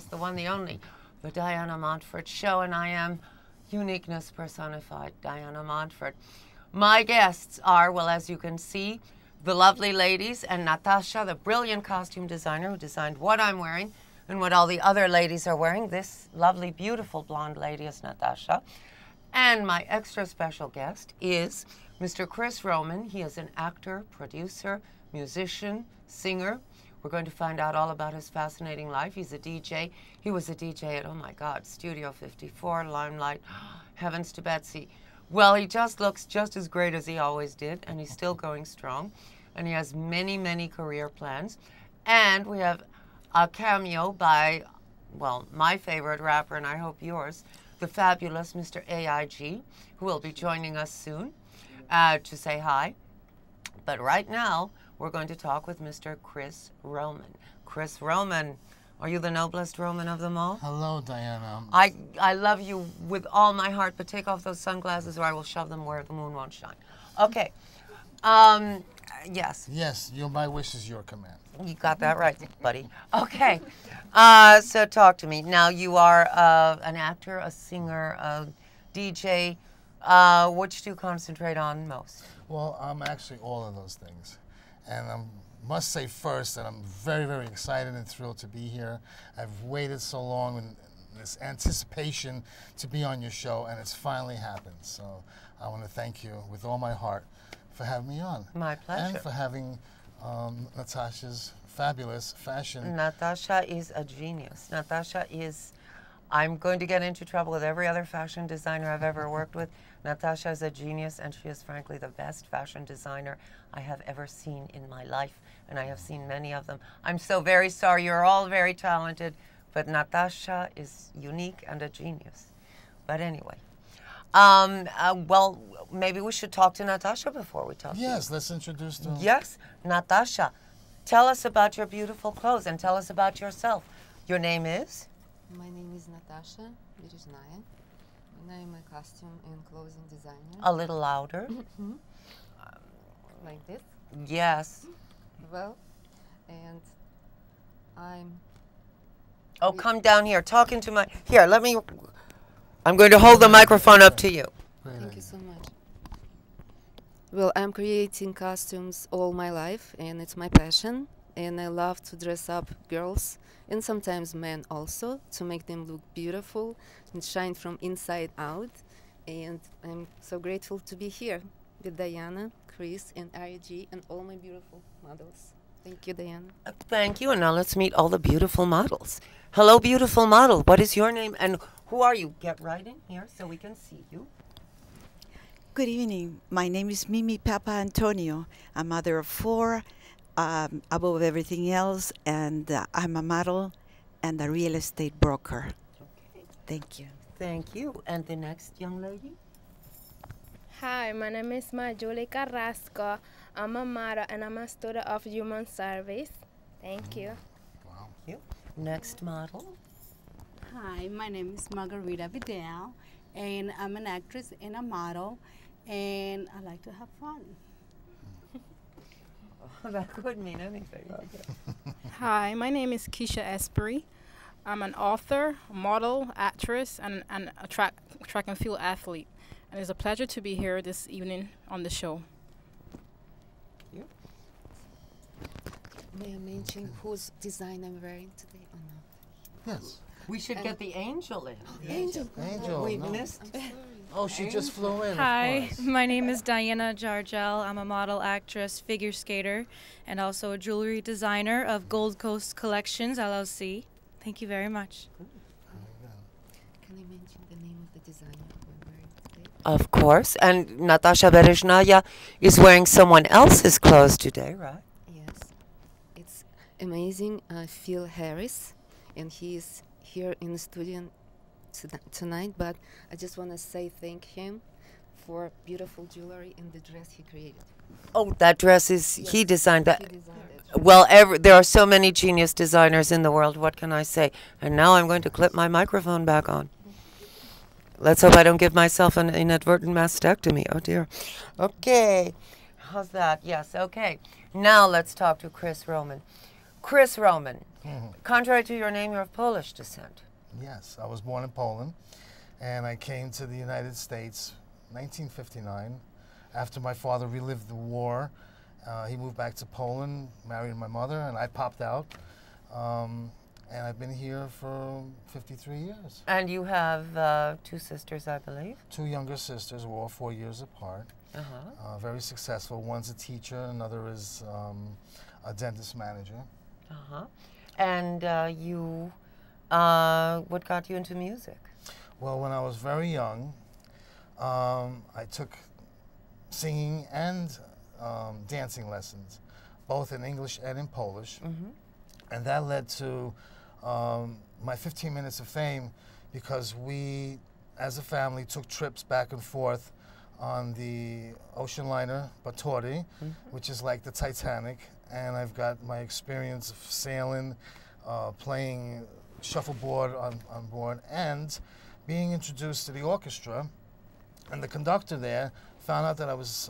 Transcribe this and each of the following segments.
podcast, the one, the only, the Diana Montford Show, and I am uniqueness personified, Diana Montford. My guests are, well, as you can see, the lovely ladies, and Natasha, the brilliant costume designer who designed what I'm wearing and what all the other ladies are wearing. This lovely, beautiful blonde lady is Natasha. And my extra special guest is Mr. Kris Roman. He is an actor, producer, musician, singer. We're going to find out all about his fascinating life. He's a DJ. He was a DJ at, oh my God, Studio 54, Limelight, Heavens to Betsy. Well, he just looks just as great as he always did, and he's still going strong. And he has many, many career plans. And we have a cameo by, well, my favorite rapper, and I hope yours, the fabulous Mr. AIG, who will be joining us soon to say hi. But right now, we're going to talk with Mr. Kris Roman. Kris Roman, are you the noblest Roman of them all? Hello, Diana. I love you with all my heart, but take off those sunglasses or I will shove them where the moon won't shine. Okay. Yes. Yes, my wish is your command. You got that right, buddy. Okay. So talk to me. Now, you are an actor, a singer, a DJ. Which do you concentrate on most? Well, I'm actually all of those things. And I must say first that I'm very, very excited and thrilled to be here. I've waited so long in this anticipation to be on your show, and it's finally happened. So I want to thank you with all my heart for having me on. My pleasure. And for having Natasha's fabulous fashion. Natasha is a genius. Natasha is, I'm going to get into trouble with every other fashion designer I've ever worked with. Natasha is a genius, and she is frankly the best fashion designer I have ever seen in my life, and I have seen many of them. I'm so very sorry. You're all very talented, but Natasha is unique and a genius. But anyway, well, maybe we should talk to Natasha before we talk to you. Yes, let's introduce them. Yes, Natasha, tell us about your beautiful clothes and tell us about yourself. Your name is? My name is Natasha Berezhnaya, and I am a costume and clothing designer. A little louder. Like this? Yes. Well, and I'm... Oh, come down here. Talk into my... Here, let me... I'm going to hold the microphone up to you. Thank you so much. Well, I'm creating costumes all my life, and it's my passion. And I love to dress up girls, and sometimes men also, to make them look beautiful and shine from inside out. And I'm so grateful to be here with Diana, Kris, and AIG, and all my beautiful models. Thank you, Diana. Thank you, and now let's meet all the beautiful models. Hello, beautiful model. What is your name, and who are you? Get right in here so we can see you. Good evening. My name is Mimi Papantonio. I'm a mother of 4. Above everything else, and I'm a model and a real estate broker. Okay. Thank you. Thank you. And the next young lady? Hi, my name is Julie Carrasco. I'm a model and I'm a student of human service. Thank you. Wow. You. Next model? Hi, my name is Margarita Vidal, and I'm an actress and a model, and I like to have fun. That could mean anything. Okay. Hi, my name is Keisha Esprit. I'm an author, model, actress, and a track and field athlete. And it's a pleasure to be here this evening on the show. You? May I mention whose design I'm wearing today or not? Yes. We should get the angel in. Angel. Angel. We no. missed. I'm sorry. Oh, she just flew in. Hi, Of course. my name is Diana Dziardziel. I'm a model, actress, figure skater, and also a jewelry designer of Gold Coast Collections, LLC. Thank you very much. Can I mention the name of the designer I'm wearing today? Of course. And Natasha Berezhnaya is wearing someone else's clothes today, right? Yes. It's amazing. Phil Harris, and he's here in the studio tonight, but I just want to say thank him for beautiful jewelry and the dress he created. Oh, that dress is, Yes, he designed that. He designed it. Well, there are so many genius designers in the world. What can I say? And now I'm going to clip my microphone back on. Let's hope I don't give myself an inadvertent mastectomy. Oh, dear. Okay. How's that? Yes, okay. Now let's talk to Kris Roman. Kris Roman. Contrary to your name, you're of Polish descent. Yes, I was born in Poland, and I came to the United States 1959 after my father relived the war. He moved back to Poland, married my mother, and I popped out. And I've been here for 53 years. And you have 2 sisters, I believe? 2 younger sisters. We're all 4 years apart. Very successful. One's a teacher, another is a dentist manager. And what got you into music? Well, when I was very young, I took singing and dancing lessons, both in English and in Polish. And that led to my 15 minutes of fame, because we, as a family, took trips back and forth on the ocean liner Batory, which is like the Titanic. And I've got my experience of sailing, playing shuffleboard on board, and being introduced to the orchestra. And the conductor there found out that I was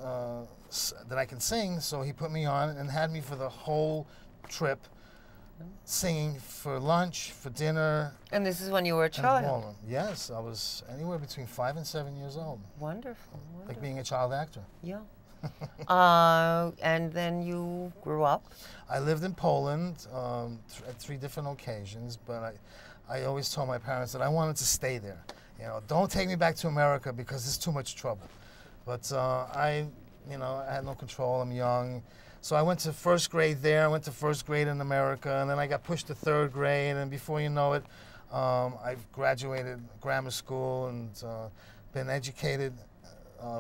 that I can sing, so he put me on and had me for the whole trip, singing for lunch, for dinner. And this is when you were a child? Yes, I was anywhere between 5 and 7 years old. Wonderful. Like being a child actor. Yeah. And then you grew up? I lived in Poland at 3 different occasions, but I always told my parents that I wanted to stay there. You know, don't take me back to America because it's too much trouble. But I had no control. I'm young. So I went to 1st grade there, I went to 1st grade in America, and then I got pushed to 3rd grade, and before you know it, I've graduated grammar school and been educated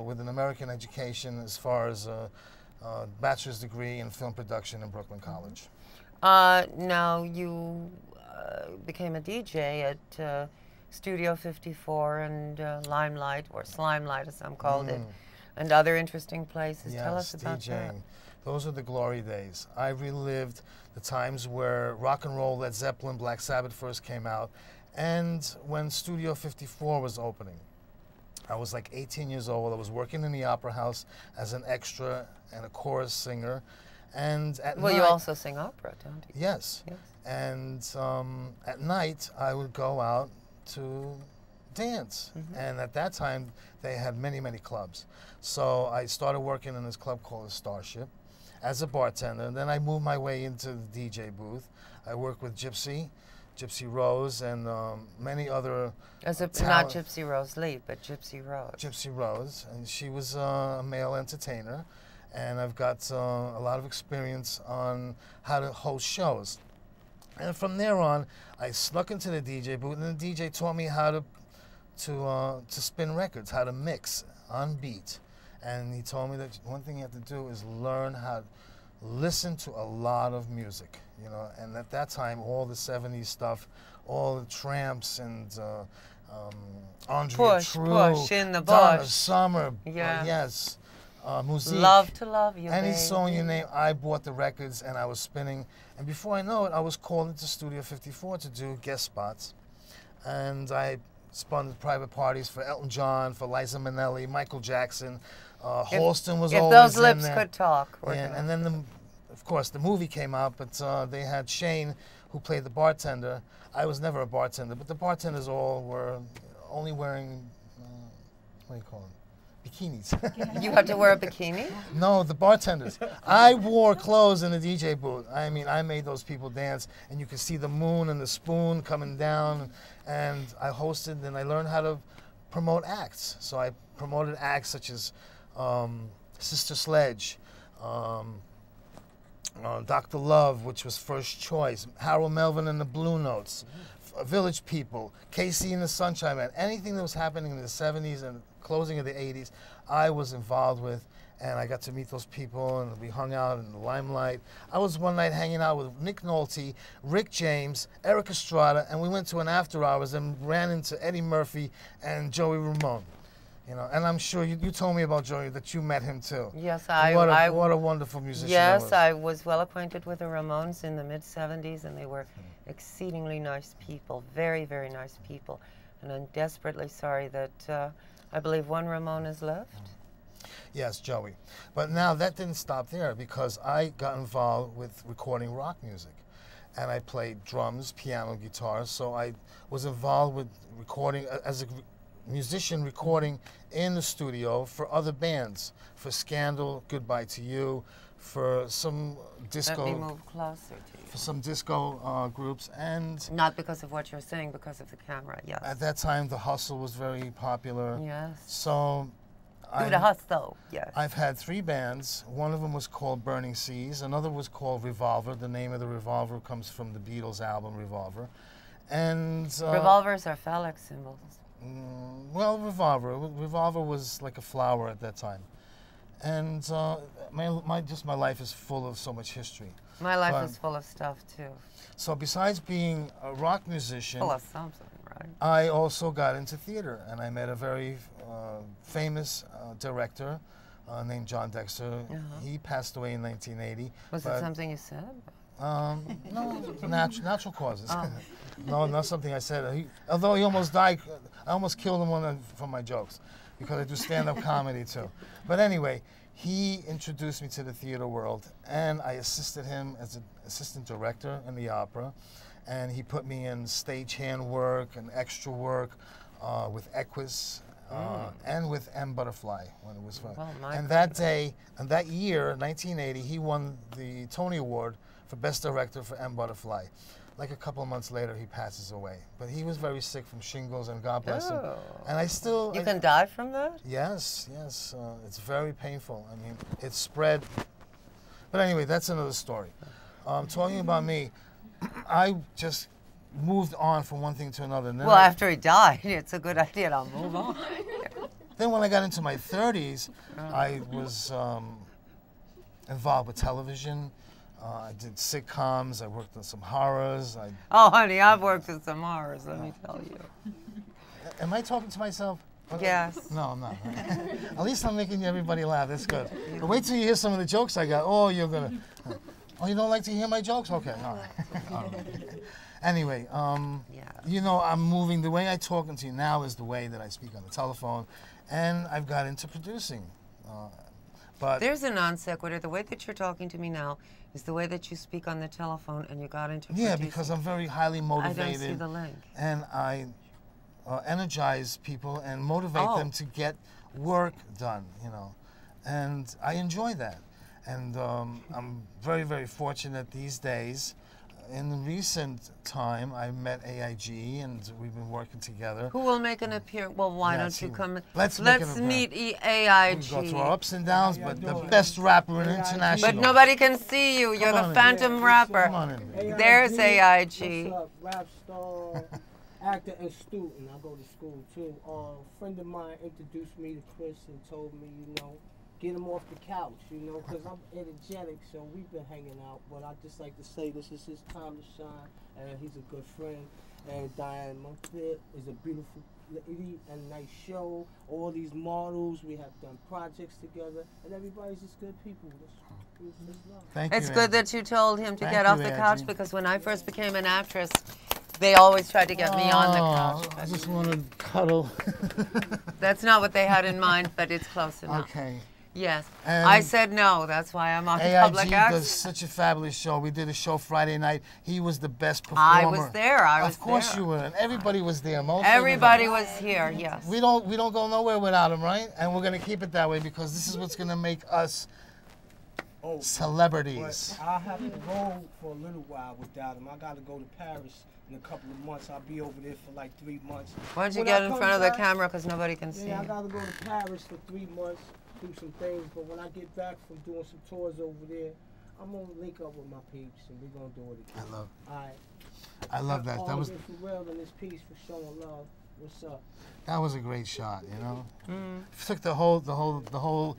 with an American education as far as a bachelor's degree in film production in Brooklyn College. Now you became a DJ at Studio 54 and Limelight, or Slimelight as some called it, and other interesting places. Yes, Tell us about DJing. that. Those are the glory days. I relived the times where rock and roll, Led Zeppelin, Black Sabbath first came out, and when Studio 54 was opening. I was like 18 years old. I was working in the Opera House as an extra and a chorus singer. And at night, you also sing opera, don't you? Yes. And at night, I would go out to dance. And at that time, they had many, many clubs. So I started working in this club called the Starship as a bartender. And then I moved my way into the DJ booth. I worked with Gypsy Rose, and many other not Gypsy Rose Lee, but Gypsy Rose. Gypsy Rose, and she was a male entertainer. And I've got a lot of experience on how to host shows. And from there on, I snuck into the DJ booth, and the DJ taught me how to spin records, how to mix on beat. And he told me that one thing you have to do is learn how to listen to a lot of music, you know. And at that time, all the 70s stuff, all the Tramps and Andrea True, Push in the Donna Bush. Summer, Yeah. Yes. Musique. Love to Love You, Any baby. song you name, I bought the records and I was spinning. And before I know it, I was called into Studio 54 to do guest spots. And I spun private parties for Elton John, for Liza Minnelli, Michael Jackson. Halston was always in there. If those lips could talk. Yeah, and then, of course, the movie came out, but they had Shane, who played the bartender. I was never a bartender, but the bartenders all were only wearing, what do you call it? Bikinis. You had to wear a bikini? No, the bartenders. I wore clothes in the DJ booth. I mean, I made those people dance, and you could see the moon and the spoon coming down. And I hosted, and I learned how to promote acts. So I promoted acts such as Sister Sledge, Dr. Love, which was First Choice, Harold Melvin and the Blue Notes, Village People, Casey and the Sunshine Band. Anything that was happening in the 70s and closing of the 80s, I was involved with, and I got to meet those people, and we hung out in the Limelight. I was one night hanging out with Nick Nolte, Rick James, Eric Estrada, and we went to an after hours and ran into Eddie Murphy and Joey Ramone. You know, and I'm sure you told me about Joey, that you met him too. Yes, what a wonderful musician. Yes, I was well acquainted with the Ramones in the mid-70s, and they were exceedingly nice people, very, very nice people. And I'm desperately sorry that I believe one Ramone is left. Yes, Joey. But now that didn't stop there, because I got involved with recording rock music. and I played drums, piano, guitar. So I was involved with recording as a musician, recording in the studio for other bands, for Scandal, Goodbye to You, for some disco. Let me move closer to you. For some disco groups, and not because of what you're saying, because of the camera. Yes. At that time, the hustle was very popular. Yes. So. Do the hustle. Yes. I've had 3 bands. One of them was called Burning Seas. Another was called Revolver. The name of the Revolver comes from the Beatles album Revolver. And revolvers are phallic symbols. Well, Revolver was like a flower at that time. And my life is full of so much history. My life is full of stuff too. So besides being a rock musician, full of something, right? I also got into theater, and I met a very famous director named John Dexter. He passed away in 1980. Was it something you said? No, natural causes. Oh. No, not something I said. Although he almost died, I almost killed him from my jokes, because I do stand-up comedy too. But anyway, he introduced me to the theater world, and I assisted him as an assistant director in the opera, and he put me in stagehand work and extra work with Equus and with M. Butterfly when it was fun. Oh, and that day, and that year, 1980, he won the Tony Award for Best Director for M. Butterfly. Like a couple of months later, he passes away. But he was very sick from shingles, and God bless him. And I still... You can die from that? Yes, yes. It's very painful. I mean, it spread. But anyway, that's another story. Talking about me, I just moved on from one thing to another. And then well, after he died, it's a good idea to move on. Then when I got into my 30s, I was involved with television. I did sitcoms. I worked on some horrors. Oh, honey, I've worked on some horrors, let me tell you. Am I talking to myself? Yes. No, I'm not. At least I'm making everybody laugh. That's good. But wait till you hear some of the jokes I got. Oh, you're going to... Oh, you don't like to hear my jokes? Okay, all right. All right. Anyway, you know, I'm moving. The way I talk to you now is the way that I speak on the telephone, and I've got into producing. But there's a non sequitur. The way that you're talking to me now is the way that you speak on the telephone, and you got into producing. Yeah, because I'm very highly motivated. I don't see the link. And I energize people and motivate them to get work done, you know. And I enjoy that. And I'm very, very fortunate these days. In recent time, I met AIG, and we've been working together. Who will make an appearance? Well, why don't you come? Let's meet AIG. We go through our ups and downs, but the best rapper in international. But nobody can see you. You're the phantom rapper. Come on in. There's AIG. What's up, rap star, actor, and student. I go to school too. A friend of mine introduced me to Kris and told me, you know, get him off the couch, you know, because I'm energetic, so we've been hanging out. But I just like to say this is his time to shine, and he's a good friend. And Diana Montford is a beautiful lady and nice show. All these models, we have done projects together, and everybody's just good people. Thank you. It's good that you told him to get off the couch, because when I first became an actress, they always tried to get me on the couch. I just want to cuddle. That's not what they had in mind, but it's close enough. Okay. Yes. And I said no. That's why I'm on AIG public access. does such a fabulous show. We did a show Friday night. He was the best performer. I was there. Of course you were. And everybody was there. Most everybody was here. Yes. We don't go nowhere without him, right? And we're going to keep it that way, because this is what's going to make us celebrities. But I'll have to roll for a little while without him. I got to go to Paris in a couple of months. I'll be over there for like 3 months. Why don't you get in front of the camera, because nobody can see you? I got to go to Paris for 3 months. Do some things, but when I get back from doing some tours over there, I'm gonna link up with my peeps and we're gonna do it again. I love that. That was for real in this piece for showing love. What's up? That was a great shot, you know. Took the whole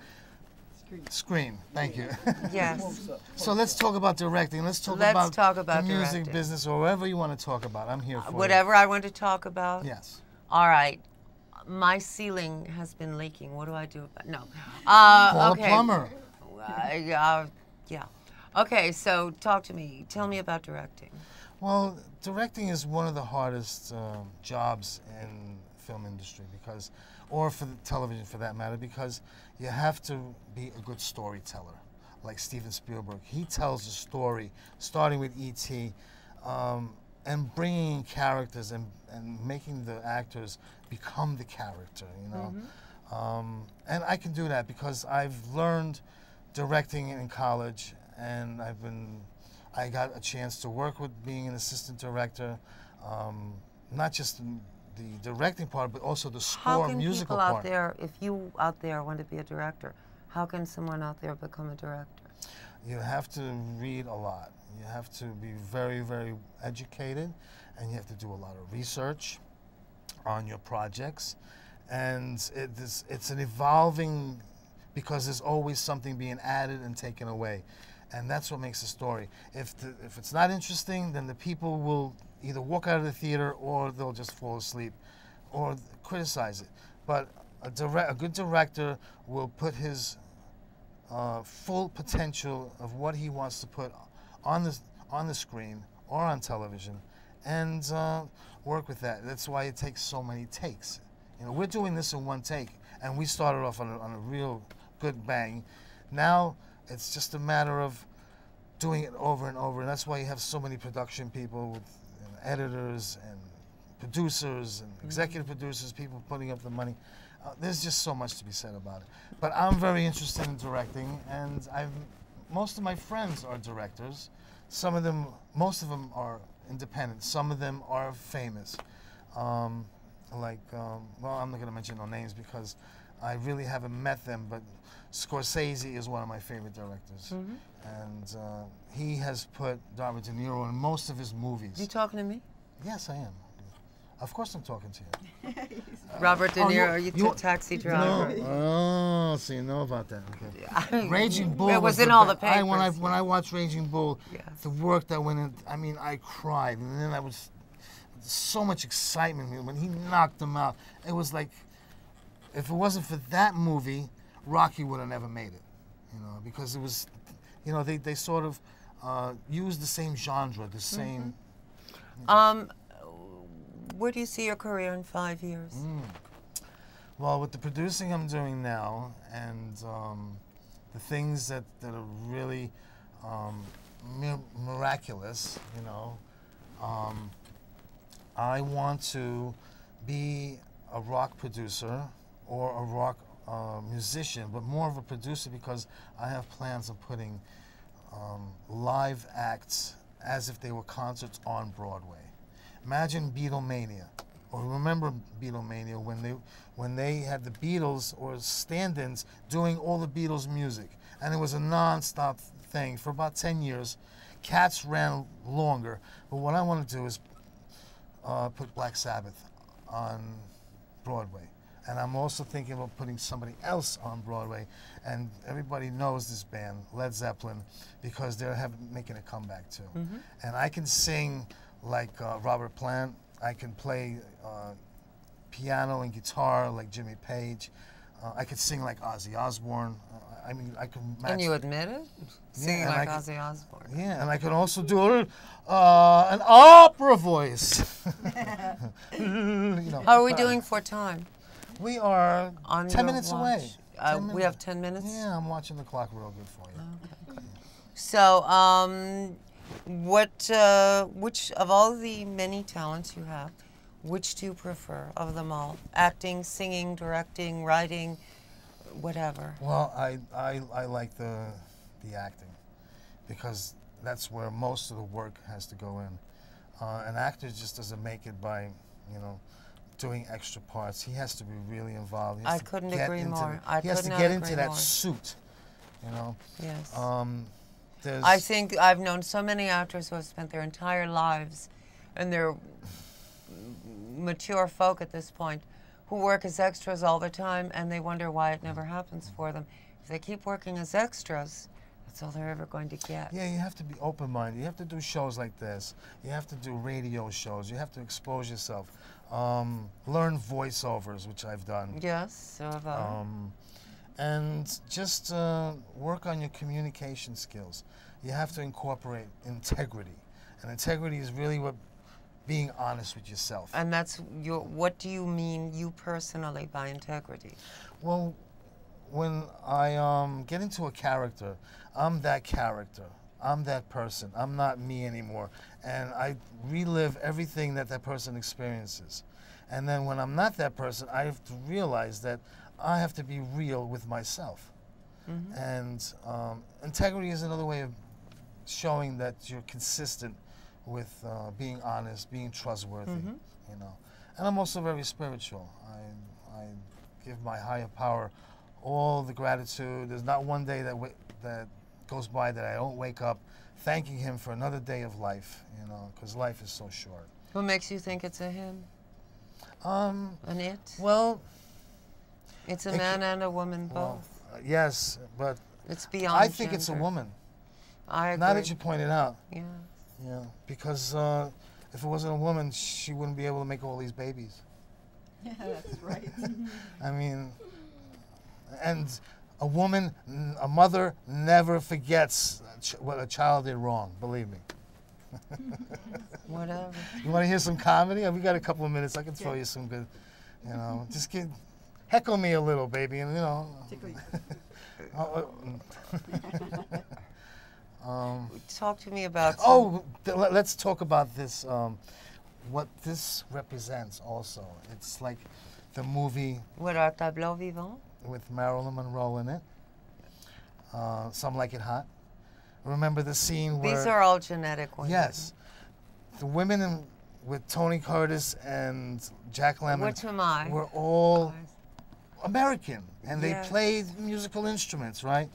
screen. Thank you. Yes. So let's talk about directing. Let's talk about the music business, or whatever you want to talk about. I'm here for whatever I want to talk about. Yes. All right. My ceiling has been leaking. What do I do about no? Call okay. a plumber. Yeah. Okay, so talk to me. Tell me about directing. Well, directing is one of the hardest jobs in film industry, or for the television for that matter, because you have to be a good storyteller. Like Steven Spielberg, he tells a story, starting with E.T., and bringing in characters and making the actors become the character, you know. And I can do that because I've learned directing in college, and I got a chance to work with being an assistant director, not just the directing part, but also the score, musical part. How can people out there, if you out there want to be a director, how can someone out there become a director? You have to read a lot. You have to be very, very educated, and you have to do a lot of research on your projects. And it's an evolving, because there's always something being added and taken away. And that's what makes a story. If it's not interesting, then the people will either walk out of the theater or they'll just fall asleep or criticize it. But a good director will put his full potential of what he wants to put on the screen or on television, and work with that. That's why it takes so many takes. You know, we're doing this in one take, and we started off on a real good bang. Now it's just a matter of doing it over and over, and that's why you have so many production people with editors and producers and executive producers, people putting up the money. There's just so much to be said about it. But I'm very interested in directing, and most of my friends are directors. Most of them are independent. Some of them are famous. Well, I'm not going to mention no names because I really haven't met them, but Scorsese is one of my favorite directors. And he has put Robert De Niro in most of his movies. You talking to me? Yes, I am. Of course I'm talking to you. Robert De Niro, you Taxi Driver. No. Oh, so you know about that. Okay. Raging Bull. It was in all the papers. When I watched Raging Bull, yes, the work that went in, I mean, I cried. And then I was, so much excitement when he knocked him out. It was like, if it wasn't for that movie, Rocky would have never made it. You know, because it was, you know, they sort of used the same genre, the same. Where do you see your career in 5 years? Well, with the producing I'm doing now, and the things that are really miraculous, you know, I want to be a rock producer or a rock musician, but more of a producer because I have plans of putting live acts as if they were concerts on Broadway. Imagine Beatlemania, or remember Beatlemania when they had the Beatles or stand-ins doing all the Beatles music, and it was a non-stop thing for about 10 years. Cats ran longer, but what I want to do is put Black Sabbath on Broadway, and I'm also thinking about putting somebody else on Broadway, and everybody knows this band, Led Zeppelin, because they're making a comeback too, and I can sing like Robert Plant. I can play piano and guitar like Jimmy Page. I could sing like Ozzy Osbourne. I mean, I can match. And you admit it? Singing like Ozzy Osbourne. Yeah, and I could also do an opera voice. You know. How are we doing for time? We are on 10 minutes away. We have 10 minutes? Yeah, I'm watching the clock real good for you. Okay, good. So, which of all the many talents you have, which do you prefer of them all? Acting, singing, directing, writing, whatever. Well, I like the acting because that's where most of the work has to go in. An actor just doesn't make it by, you know, doing extra parts. He has to be really involved. I couldn't agree more. He has to get into that suit, you know. Yes. I think I've known so many actors who have spent their entire lives, and they're mature folk at this point, who work as extras all the time, and they wonder why it never happens for them. If they keep working as extras, that's all they're ever going to get. Yeah, you have to be open-minded. You have to do shows like this. You have to do radio shows. You have to expose yourself. Learn voiceovers, which I've done. Yes, so have I. And just work on your communication skills. You have to incorporate integrity. And integrity is really what being honest with yourself. And that's what do you mean, you personally, by integrity? Well, when I get into a character, I'm that character. I'm that person. I'm not me anymore. and I relive everything that that person experiences. And then when I'm not that person, I have to realize that I have to be real with myself. And integrity is another way of showing that you're consistent with being honest, being trustworthy, you know. And I'm also very spiritual. I give my higher power all the gratitude. There's not one day that goes by that I don't wake up thanking him for another day of life, you know, because life is so short. What makes you think it's a him? An it? Well, it's a man and a woman both. Yes, but it's beyond I think gender. it's a woman. I agree. Now that you point it out. Yeah. Yeah, because if it wasn't a woman, she wouldn't be able to make all these babies. Yeah, that's right. I mean, and a woman, a mother never forgets what a child did wrong, believe me. Whatever. You want to hear some comedy? We got a couple of minutes. I can throw you some good, you know, just heckle me a little, baby, and you know. Talk to me about. Let's talk about this. What this represents also. It's like the movie. What, our tableau vivant? With Marilyn Monroe in it. Some Like It Hot. Remember the scene where. These are all genetic women. Yes. The women with Tony Curtis and Jack Lemmon. Which am I? Were all American, and they Yes. played musical instruments, right?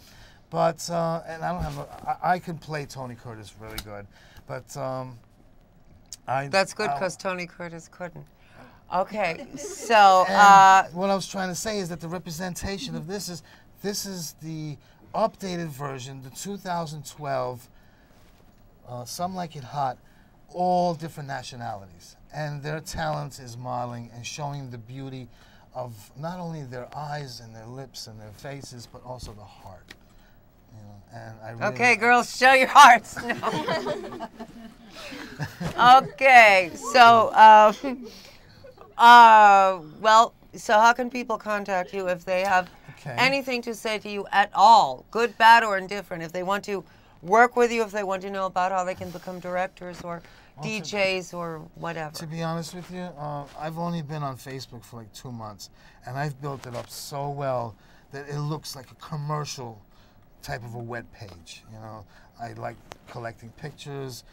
But and I don't have I can play Tony Curtis really good, but That's good because Tony Curtis couldn't. Okay, so what I was trying to say is that the representation of this is the updated version, the 2012 Some Like It Hot, all different nationalities, and their talent is modeling and showing the beauty of not only their eyes and their lips and their faces, but also the heart. You know, and I really okay, girls, show your hearts. No. Okay, so well, so how can people contact you if they have anything to say to you at all, good, bad, or indifferent? If they want to work with you, if they want to know about how they can become directors or DJs or whatever. To be honest with you, I've only been on Facebook for like 2 months, and I've built it up so well that it looks like a commercial type of a web page. You know, I like collecting pictures,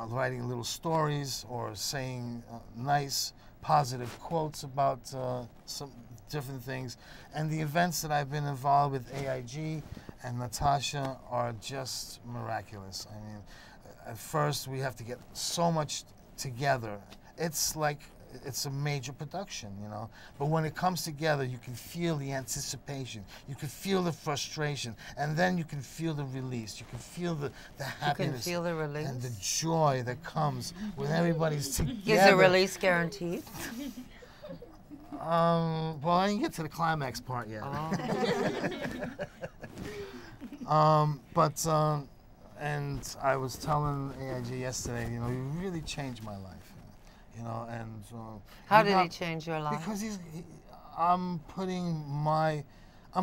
writing little stories, or saying nice, positive quotes about some different things. And the events that I've been involved with AIG and Natasha are just miraculous. I mean, at first we have to get so much together. It's like it's a major production, you know. But when it comes together, you can feel the anticipation, you can feel the frustration, and then you can feel the release. You can feel the happiness. You can feel the release. And the joy that comes when everybody's together. Is the release guaranteed? Well, I didn't get to the climax part yet. And I was telling AIG yesterday, you know, you really changed my life, you know, and how did he change your life? Because I'm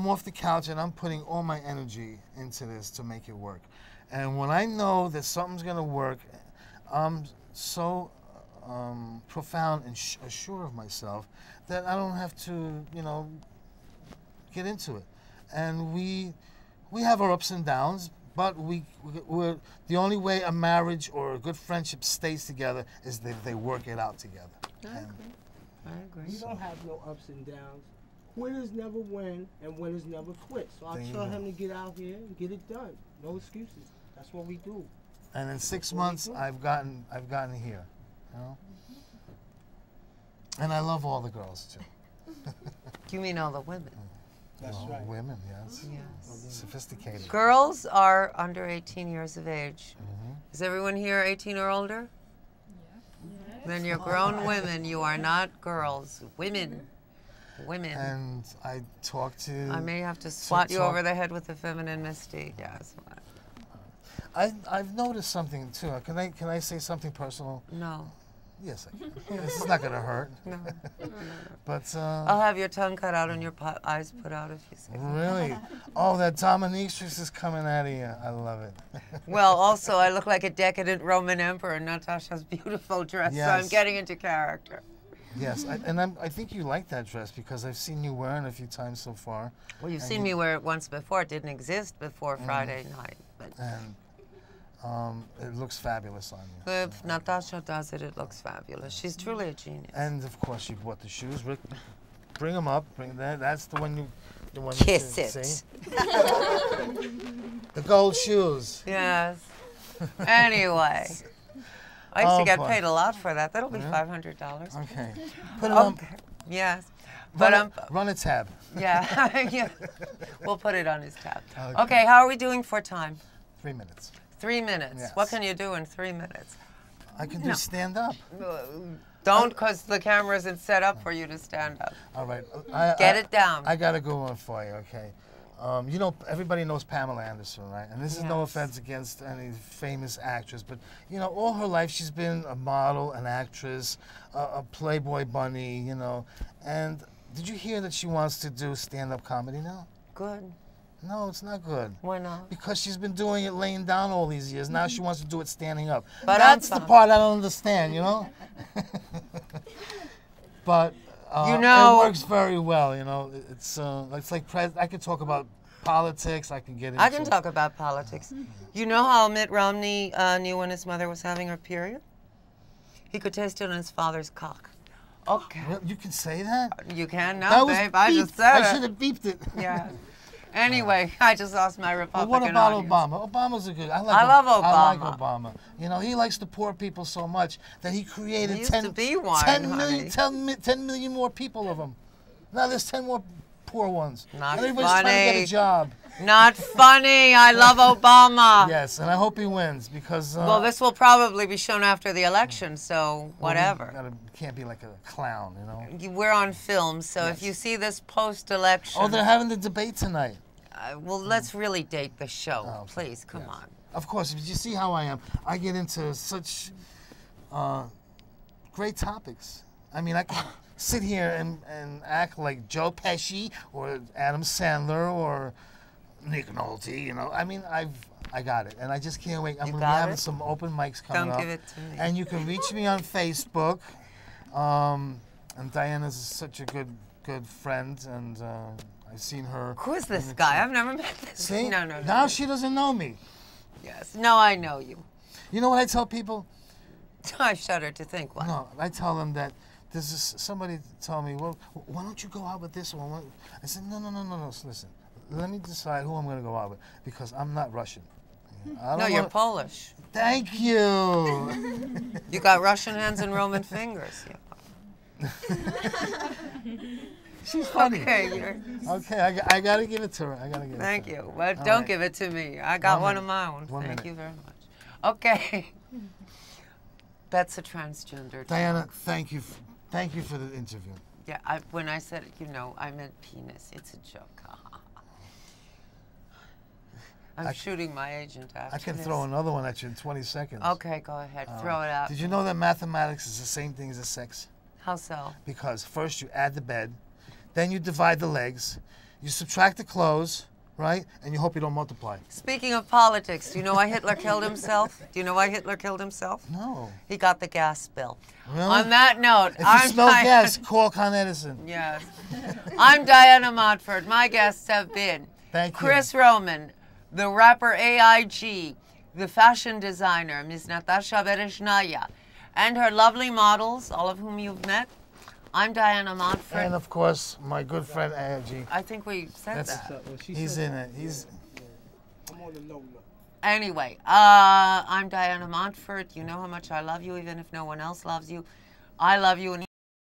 off the couch and I'm putting all my energy into this to make it work. And when I know that something's gonna work, I'm so profound and assured of myself that I don't have to, you know, get into it. And we have our ups and downs, but we're the only way a marriage or a good friendship stays together is that they work it out together. I agree. We don't have no ups and downs. Winners never win, and winners never quit. So I tell him to get out here and get it done. No excuses. That's what we do. And in 6 months, I've gotten here, you know. And I love all the girls too. You mean all the women? That's right. Women, yes. Yes. Sophisticated. Girls are under 18 years of age. Is everyone here 18 or older? Yes. Then you're grown women. You are not girls. Women. Women. And I talk to... I may have to swat you over the head with the feminine mystique. Yes. I've noticed something too. Can I say something personal? No. Yes, I can. This is not going to hurt. No. But I'll have your tongue cut out and your eyes put out if you say. Really? Oh, that dominatrix is coming out of you. I love it. Well, also, I look like a decadent Roman emperor in Natasha's beautiful dress, so I'm Yes. getting into character. Yes, I think you like that dress because I've seen you wearing it a few times so far. Well, you've And seen me wear it once before. It didn't exist before Friday night. But And it looks fabulous on you. if Natasha does it, it looks fabulous. She's truly a genius. And of course, you bought the shoes. Rick, bring them up. Bring that. That's the one you. The one Kiss you it. see? The gold shoes. Yes. Anyway. I used to get boy. paid a lot for that. That'll be Yeah? $500. Okay. Put it on. Okay. Yes. But Run a tab. yeah. Yeah. We'll put it on his tab. Okay. Okay, how are we doing for time? 3 minutes. 3 minutes. Yes. What can you do in 3 minutes? I can do stand up. Don't, because the camera isn't set up for you to stand up. All right. Get it down. I got to go on for you, okay? You know, everybody knows Pamela Anderson, right? And this is no Yes. offense against any famous actress, but, you know, all her life she's been a model, an actress, a Playboy bunny, you know. And did you hear that she wants to do stand-up comedy now? Good. No, it's not good. Why not? Because she's been doing it laying down all these years. Now she wants to do it standing up. But that's the part I don't understand, you know? But you know, it works very well, you know. It's like I could talk about politics. I can get into I can talk about politics. You know how Mitt Romney knew when his mother was having her period? He could taste it on his father's cock. Okay. Well, you can say that? You can now, That was babe. I just beeped. said it. I should have beeped it. Yeah. Anyway, I just lost my But Republican what about audience. Obama? Obama's a good. I love Obama. I like Obama. You know, he likes the poor people so much that he created He used to be one, 10 million more people of them. Now there's 10 more poor ones. Not Everybody's trying to get funny. a job. Not funny. I love Obama. Yes, and I hope he wins because. Well, this will probably be shown after the election, so whatever. Can't be like a clown, you know. We're on film, so if you see this post-election... Oh, they're having the debate tonight. Well, let's really date the show, please. Come on. Of course, if you see how I am, I get into such great topics. I mean, I can sit here and act like Joe Pesci or Adam Sandler or Nick Nolte, you know. I mean, I got it, and I just can't wait. I'm going to be having some open mics coming up. Don't give it to me. And you can reach me on Facebook. And Diana's such a good friend, and I've seen her. Who is this guy? I've never met this. See? No, no, no. Now she doesn't know me. Yes. No, I know you. You know what I tell people? I shudder to think what. No, I tell them that there's somebody told me, well, why don't you go out with this one? I said, no, listen. Let me decide who I'm going to go out with because I'm not Russian. No, you're Polish. Thank you. You got Russian hands and Roman fingers. Yeah. She's funny. Okay, I got to give it to her. I got to give it to her. Thank you. But All don't right. give it to me. I got one of my own. Thank you very much. Okay. That's a transgender. Diana, talk. thank you for the interview. Yeah, when I said, I meant penis. It's a joke. I'm shooting my agent after I can this. throw another one at you in 20 seconds. Okay, go ahead. Throw it out. Did you know that mathematics is the same thing as sex? How so? Because first you add the bed, then you divide the legs, you subtract the clothes, right? And you hope you don't multiply. Speaking of politics, do you know why Hitler killed himself? Do you know why Hitler killed himself? No. He got the gas bill. Really? On that note, If you smell gas, call Con Edison. Yes. I'm Diana Montford. My guests have been Kris Roman, the rapper AIG, the fashion designer, Ms. Natasha Berezhnaya, and her lovely models, all of whom you've met. I'm Diana Montford. And of course, my good friend AIG. I think we said that. He's in it. I'm on the low. Anyway, I'm Diana Montford. You know how much I love you, even if no one else loves you. I love you. And